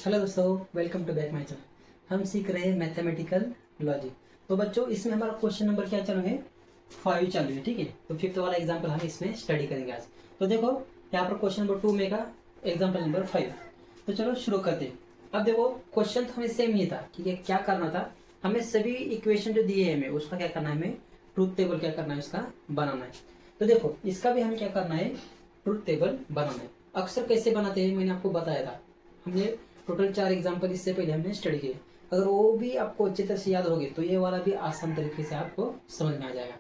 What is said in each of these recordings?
Hello दोस्तों, welcome to back my channel. हम सीख रहे हैं मैथमेटिकल लॉजिक। तो बच्चों, इसमें हमारा क्वेश्चन नंबर क्या चालू है? 5 चालू है। ठीक है, तो फिफ्थ वाला एग्जांपल हम इसमें स्टडी करेंगे आज। तो देखो यहाँ पर क्वेश्चन नंबर 2 में का एग्जांपल नंबर 5। तो चलो शुरू करते हैं। अब देखो क्वेश्चन तो हमें सेम ही था कि क्या करना था। हमें सभी इक्वेशन जो दिए हैं हमें उसका क्या करना है, हमें ट्रूथ टेबल क्या करना है, उसका बनाना है। तो देखो इसका भी हमें क्या करना है, ट्रूथ टेबल बनाना है। अक्सर कैसे बनाते हैं मैंने आपको बताया था। हमने टोटल 4 एग्जाम्पल इससे पहले हमने स्टडी किए। अगर वो भी आपको अच्छी तरह से याद होगी तो ये वाला भी आसान तरीके से आपको समझ में आ जाएगा।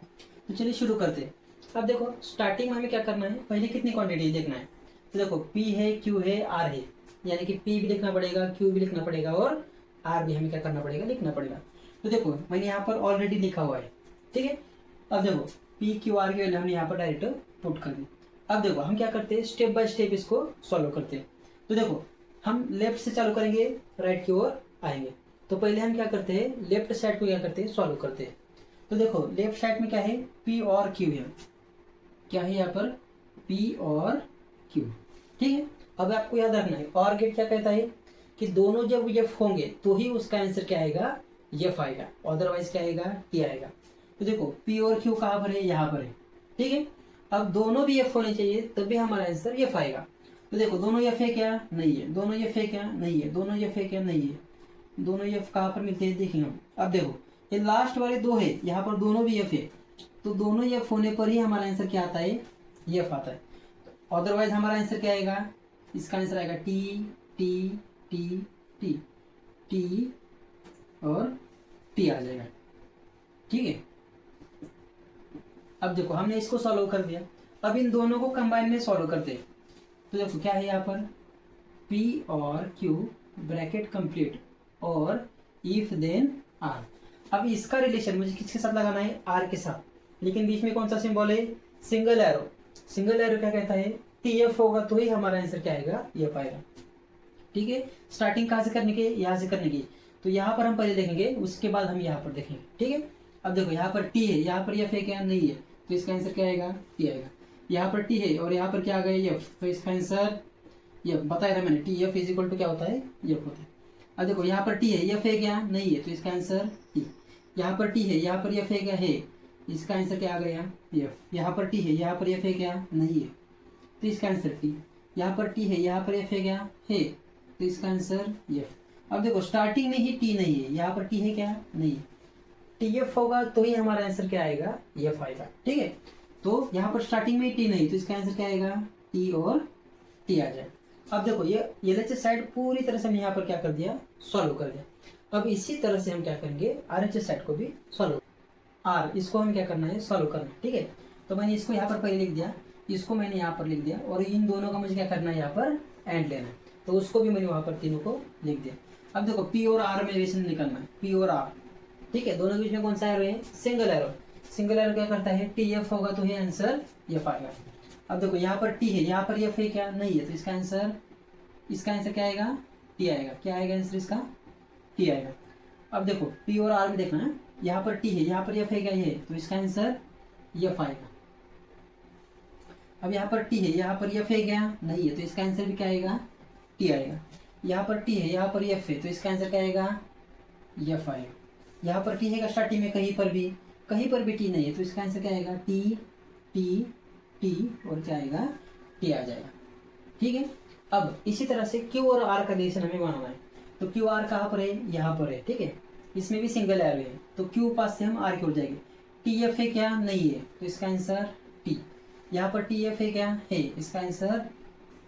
तो चलिए शुरू करते हैं। अब देखो स्टार्टिंग में हमें क्या करना है, पहले कितनी क्वांटिटी देखना है। तो देखो P है, Q है, R है, यानी कि P भी लिखना पड़ेगा, Q भी लिखना पड़ेगा और R भी हमें क्या करना पड़ेगा, लिखना पड़ेगा। तो देखो मैंने यहाँ पर ऑलरेडी लिखा हुआ है। ठीक है, अब देखो P Q R की वैल्यू हमने यहाँ पर डायरेक्ट पुट कर दी। अब देखो हम क्या करते हैं, स्टेप बाय स्टेप इसको सॉल्व करते हैं। तो देखो हम लेफ्ट से चालू करेंगे, राइट की ओर आएंगे। तो पहले हम क्या करते हैं, लेफ्ट साइड को क्या करते हैं, सॉल्व करते हैं। तो देखो लेफ्ट साइड में क्या है, P और Q है। क्या है यहाँ पर, P और Q। ठीक है, अब आपको याद रखना है और गेट क्या कहता है कि दोनों जब एफ होंगे तो ही उसका आंसर क्या आएगा, एफ आएगा, अदरवाइज क्या आएगा, टी आएगा। तो देखो P और Q कहाँ पर है, यहाँ पर है। ठीक है, अब दोनों भी एफ होने चाहिए तभी हमारा आंसर एफ आएगा। तो देखो दोनों एफ है क्या, नहीं है, दोनों एफ है क्या, नहीं है, दोनों एफ है क्या, नहीं है, दोनों एफ कहाँ पर मिलते हैं देखेंगे हम। अब देखो ये लास्ट वाले दो है, यहाँ पर दोनों भी एफ है, तो दोनों एफ होने पर ही हमारा आंसर क्या आता है, एफ आता है। अदरवाइज हमारा आंसर क्या आएगा, इसका आंसर आएगा T T T T T और टी आ जाएगा। ठीक है, अब देखो हमने इसको सॉल्व कर दिया। अब इन दोनों को कंबाइन में सॉल्व करते हैं। तो देखो क्या है यहाँ पर, P और Q ब्रैकेट कंप्लीट और इफ देन R। अब इसका रिलेशन मुझे किसके साथ लगाना है, R के साथ, लेकिन बीच में कौन सा सिंबल है, सिंगल एरो। सिंगल एरो क्या कहता है, TF होगा तो ही हमारा आंसर क्या आएगा, एफ आएगा। ठीक है, स्टार्टिंग कहाँ से करने की, यहाँ से करने की। तो यहाँ पर हम पहले देखेंगे, उसके बाद हम यहाँ पर देखेंगे। ठीक है, अब देखो यहाँ पर T है, यहाँ पर एफ है क्या, नहीं है, तो इसका आंसर क्या आएगा, T आएगा। यहाँ पर T है और यहाँ पर क्या आ गया, एफ, तो इसका आंसर ये बताया था मैंने, T F is equal to क्या होता है, एफ होता है। अब देखो यहाँ पर टी है, एफ है क्या, नहीं है, तो इसका आंसर टी। यहाँ पर टी है, यहाँ पर एफ है क्या, है, इसका आंसर क्या आ गया, एफ। यहाँ पर टी है, यहाँ पर एफ है क्या, नहीं है, तो इसका आंसर टी। यहाँ पर टी है, यहाँ पर एफ है क्या, है, तो इसका आंसर एफ। अब देखो स्टार्टिंग में ही टी नहीं है, यहाँ पर टी है क्या, नहीं है, टी एफ होगा तो ही हमारा आंसर क्या आएगा, एफ आएगा। ठीक है, तो यहाँ पर स्टार्टिंग में ही टी नहीं, तो इसका आंसर क्या आएगा, टी और टी आ जाए। अब देखो ये LHS साइड पूरी तरह से हमने यहाँ पर क्या कर दिया, सॉल्व कर दिया। अब इसी तरह से हम क्या करेंगे, RHS साइड को भी सॉल्व, R इसको हम क्या करना है, सॉल्व करना है। ठीक है, तो मैंने इसको यहाँ पर पहले लिख दिया, इसको मैंने यहाँ पर लिख दिया, और इन दोनों का मुझे क्या करना है, यहाँ पर एंड लेना है, तो उसको भी मैंने वहाँ पर तीनों को लिख दिया। अब देखो P और R में रिलेशन निकलना है, P और R। ठीक है, दोनों के बीच में कौन सा एरो है, सिंगल एरो। सिंगल एरो क्या करता है, TF होगा तो ही आंसर एफ आएगा। अब देखो यहाँ पर टी है, यहाँ पर एफ है क्या, नहीं है, तो इसका आंसर क्या आएगा, टी आएगा। क्या आएगा आंसर इसका, टी आएगा। अब देखो पी और आर में देखना है, यहाँ पर टी है, यहाँ पर एफ है क्या, ये, तो इसका आंसर एफ आएगा। अब यहाँ पर टी है, यहाँ पर एफ है क्या, नहीं है, तो इसका आंसर भी क्या आएगा, टी आएगा। यहाँ पर टी है, यहाँ पर एफ है, तो इसका आंसर क्या आएगा, एफ आएगा। यहाँ पर टी है क्या स्टार्टिंग में, कहीं पर भी टी नहीं है, तो इसका आंसर क्या आएगा, टी टी टी और क्या आएगा, टी आ जाएगा। ठीक है, अब इसी तरह से Q और R का रिलेशन हमें बनाना है। तो Q R कहाँ पर है, यहाँ पर है। ठीक है, इसमें भी सिंगल एरो है, तो Q पास से हम R की ओर जाएंगे। टी एफ है क्या, नहीं है, तो इसका आंसर टी। यहाँ पर टी एफ है क्या, है, इसका आंसर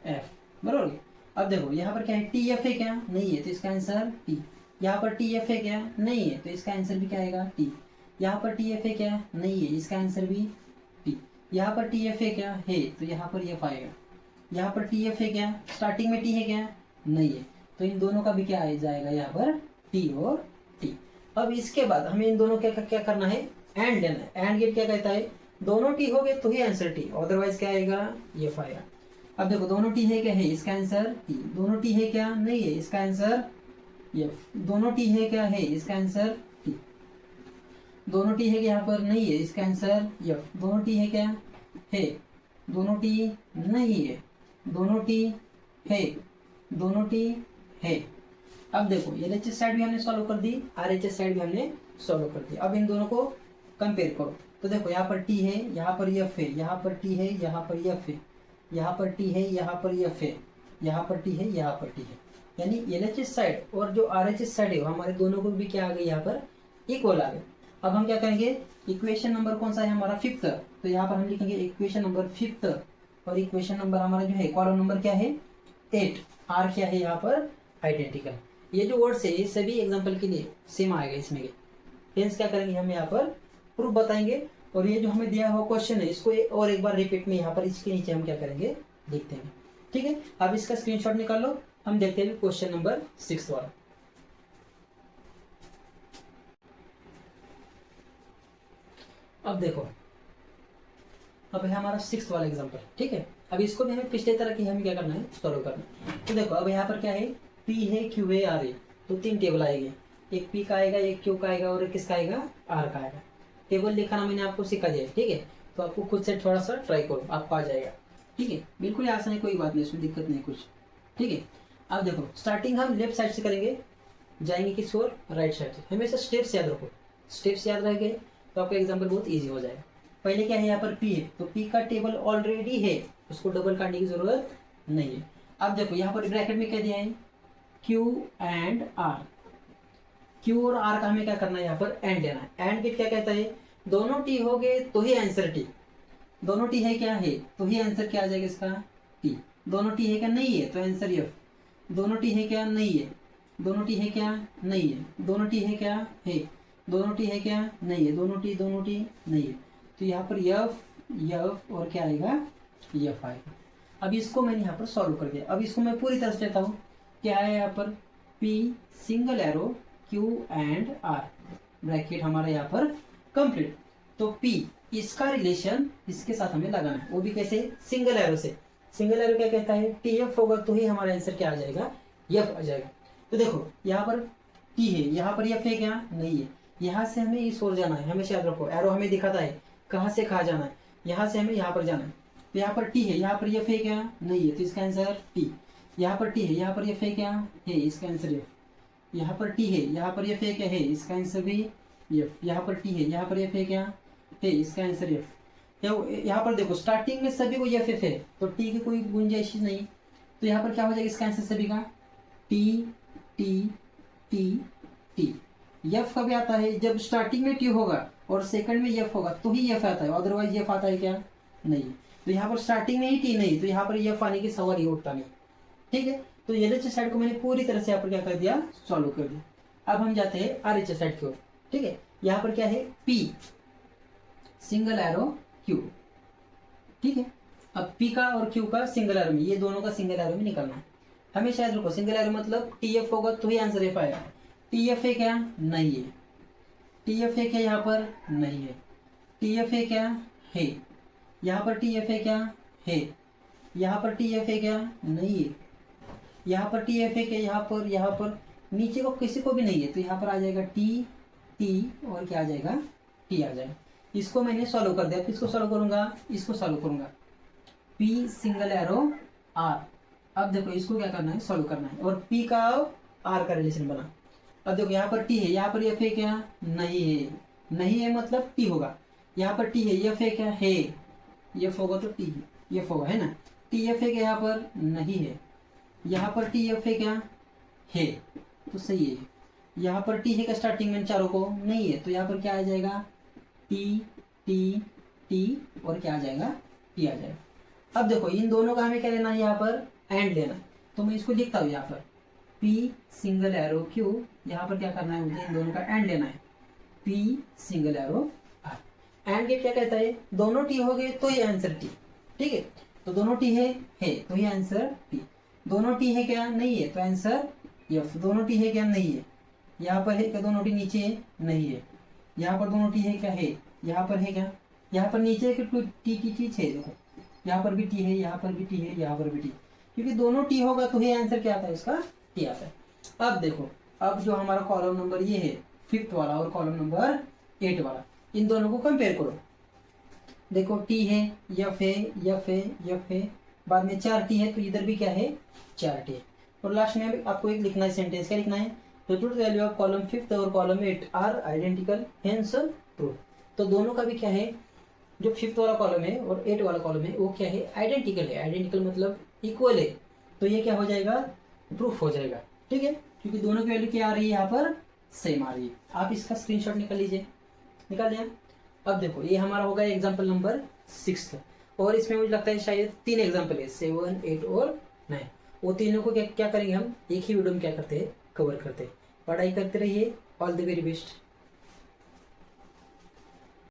एफ, बरोबर। अब देखो यहाँ पर क्या है, टी एफ है क्या, नहीं है, तो इसका आंसर टी। यहाँ पर टी एफ है क्या, नहीं है, तो इसका आंसर भी क्या आएगा, टी। यहाँ पर टी एफ है क्या, नहीं है, इसका आंसर भी टी। यहाँ पर टी एफ है क्या, है, तो यहाँ पर एफ आएगा। यहाँ पर टी एफ है क्या, स्टार्टिंग में टी है क्या, नहीं है, तो इन दोनों का भी क्या आ जाएगा, यहाँ पर टी और टी। अब इसके बाद हमें इन दोनों क्या करना है, एंड लेना है। एंड गेट क्या कहता है, दोनों टी हो गए तो ही आंसर टी, अदरवाइज क्या आएगा, एफ आएगा। अब देखो दोनों टी है क्या, है, इसका आंसर टी। दोनों टी है क्या, नहीं है, इसका आंसर एफ। दोनों टी है क्या, है, इसका आंसर टी। दोनों टी है क्या, यहाँ पर नहीं है, इसका आंसर एफ। दोनों टी है क्या, है, दोनों टी नहीं है, दोनों टी है, दोनों टी है, अब देखो LHS साइड भी हमने सॉल्व कर दी, RHS साइड भी हमने सॉल्व कर दी। अब इन दोनों को कंपेयर करो तो देखो यहाँ पर T है, यहाँ पर F है, यहाँ पर T है, यहाँ पर F है, यहाँ पर T है, यहाँ पर F है, यहाँ पर T है, यहाँ पर T है। यानी LHS साइड और जो RHS साइड है हमारे दोनों को भी क्या आ गई, यहाँ पर इक्वल आ गए। अब हम क्या करेंगे, इक्वेशन नंबर कौन सा है हमारा, 5th, तो यहाँ पर हम लिखेंगे इक्वेशन नंबर 5th, और इक्वेशन नंबर हमारा जो है कॉलम नंबर क्या है 8, R क्या है यहाँ पर आइडेंटिकल। ये जो वर्ड्स है ये सभी एग्जांपल के लिए सेम आएगा इसमें। टेंस क्या करेंगे हम यहाँ पर प्रूफ बताएंगे, और ये जो हमें दिया हुआ क्वेश्चन है इसको और एक बार रिपीट में यहाँ पर इसके नीचे हम क्या करेंगे देखते हैं। ठीक है, अब इसका स्क्रीनशॉट निकाल लो, हम देखते हैं क्वेश्चन नंबर 6 वाला। अब देखो, अब है हमारा 6th वाला एग्जांपल। ठीक है, अब इसको भी हमें पिछले तरह की हमें क्या करना है, सॉल्व करना है। तो देखो अब यहाँ पर क्या है, P है, Q है, R है, तो 3 टेबल आएंगे, एक P का आएगा, एक Q का आएगा और एक किसका आएगा, R का आएगा। टेबल लिखाना मैंने आपको सिखा दिया है। ठीक है, तो आपको खुद से थोड़ा सा ट्राई करो, आपको आ जाएगा। ठीक है, बिल्कुल ही आसान है, कोई बात नहीं, इसमें दिक्कत नहीं कुछ। ठीक है, अब देखो स्टार्टिंग हम लेफ्ट साइड से करेंगे, जाएंगे किस ओर, राइट साइड से। हमेशा स्टेप्स याद रखो, स्टेप्स याद रहेंगे तो आपका एग्जाम्पल बहुत ईजी हो जाएगा। पहले क्या है, यहाँ पर P है, तो P का टेबल ऑलरेडी है, उसको डबल करने की जरूरत नहीं है। अब देखो यहाँ पर ब्रैकेट में क्या दिया है, Q एंड R, Q और R का हमें क्या करना है, यहाँ पर एंड लेना है। एंड गेट क्या कहता है, दोनों T हो गए तो ही आंसर T, दोनों T है क्या है तो ही आंसर क्या आ जाएगा इसका T। दोनों T है क्या नहीं है तो आंसर F। दोनों T है क्या नहीं है, दोनों T है क्या नहीं है, दोनों T है क्या है, दोनों T है क्या नहीं है, दोनों T नहीं है, तो यहाँ पर F और क्या आएगा, F आएगा। अब इसको मैंने यहाँ पर सॉल्व कर दिया। अब इसको मैं पूरी तरह से लेता हूँ, क्या है यहाँ पर P single arrow Q and R, bracket हमारा यहाँ पर कंप्लीट। तो P इसका रिलेशन इसके साथ हमें लगाना है, वो भी कैसे, सिंगल एरो से। सिंगल एरो क्या कहता है, TF होगा तो ही हमारा आंसर क्या आ जाएगा, F आ जाएगा। तो देखो यहाँ पर T है, यहाँ पर F है क्या नहीं है, यहाँ से हमें इस ओर जाना है। हमेशा याद रखो एरो हमें दिखाता है कहाँ से कहाँ जाना है, यहाँ से हमें यहाँ पर जाना है। तो यहाँ पर T है, यहाँ पर F है क्या नहीं है, तो इसका आंसर T। यहाँ पर T है, यहाँ पर F है क्या है, इसका आंसर F। यहाँ पर T है, यहाँ पर F है क्या है, इसका आंसर भी F। यहाँ पर T है, यहाँ पर F है क्या है, इसका आंसर F। यहाँ पर देखो स्टार्टिंग में सभी को F है, तो T की कोई गुंजाइश नहीं, तो यहाँ पर क्या हो जाएगा इसका आंसर सभी का T T T T। F कभी आता है, जब स्टार्टिंग में T होगा और सेकंड में F होगा तो ही F आता है, अदरवाइज F आता है क्या नहीं। तो यहाँ पर स्टार्टिंग में ही T नहीं, तो यहाँ पर F आने की सवाल ही उठता नहीं। ठीक है, तो LHS साइड को मैंने पूरी तरह से यहाँ पर क्या कर दिया, सॉल्व कर दिया। अब हम जाते हैं RHS साइड की ओर। ठीक है, यहाँ पर क्या है, P सिंगल एरो Q। ठीक है, अब P का और Q का सिंगल एरो में, ये दोनों का सिंगल एरो में निकलना है। हमेशा याद रखो सिंगल एरो मतलब TF होगा तो ही आंसर F आएगा। TF है क्या नहीं है, TF है क्या यहाँ पर नहीं है, TF है क्या है, यहाँ पर TF है क्या है, यहाँ पर TF है क्या नहीं है, यहाँ पर TF है क्या, यहाँ पर नीचे को किसी को भी नहीं है, तो यहाँ पर आ जाएगा T और क्या आ जाएगा T आ जाएगा। इसको मैंने सॉल्व कर दिया, इसको सॉल्व करूंगा, इसको सॉल्व करूंगा, P सिंगल एरो R। अब देखो इसको क्या करना है, सॉल्व करना है, और P का R का रिलेशन बना। अब देखो यहाँ पर T है, यहाँ पर F है क्या नहीं है, नहीं है मतलब T होगा। यहाँ पर T है, F है क्या है, F होगा तो T F होगा, है ना। TF है क्या यहाँ पर नहीं है, यहाँ पर TF है क्या है, तो सही है। यहाँ पर T है क्या स्टार्टिंग में चारों को नहीं है, तो यहाँ पर क्या आ जाएगा T T T और क्या आ जाएगा T आ जाएगा। अब देखो इन दोनों का हमें क्या लेना है, यहाँ पर एंड लेना है, तो मैं इसको लिखता हूँ यहाँ पर P सिंगल एरो Q, यहाँ पर क्या करना है मुझे, इन दोनों का एंड लेना है P single arrow R। And gate क्या कहता है, दोनों T हो गए तो ये आंसर T। ठीक है, तो दोनों T है तो ये आंसर T। दोनों T है क्या नहीं है, तो आंसर F। दोनों T है क्या नहीं है, यहाँ पर है क्या, दोनों T नीचे नहीं है, यहाँ पर दोनों T है क्या है, यहाँ पर है क्या, यहाँ पर नीचे T है, देखो यहाँ पर भी T है, यहाँ पर भी T है, यहाँ पर भी T, क्योंकि दोनों T होगा तो ये आंसर क्या आता है इसका T आता है। अब देखो, अब जो हमारा कॉलम नंबर ये है 5th वाला और कॉलम नंबर 8 वाला, इन दोनों को कंपेयर करो। देखो T है, F है, F है, F है, बाद में 4 T है, तो इधर भी क्या है 4 T है। और लास्ट में आपको एक लिखना है सेंटेंस, क्या लिखना है, the truth value of column 5 और column 8 are identical hence true. तो दोनों का भी क्या है, जो 5th वाला कॉलम है और 8 वाला कॉलम है वो क्या है, आइडेंटिकल है। आइडेंटिकल मतलब इक्वल है, तो ये क्या हो जाएगा, प्रूफ हो जाएगा। ठीक है, क्योंकि दोनों की वैल्यू क्या आ रही है, यहाँ पर सेम आ रही है। आप इसका स्क्रीनशॉट निकाल लीजिए, निकाल लिया। अब देखो ये हमारा होगा एग्जाम्पल नंबर 6, और इसमें मुझे लगता है शायद 3 एग्जाम्पल है, 7, 8 और 9। वो तीनों को क्या क्या करेंगे हम एक ही वीडियो में क्या करते हैं, कवर करते हैं। पढ़ाई करते रहिए, ऑल द वेरी बेस्ट।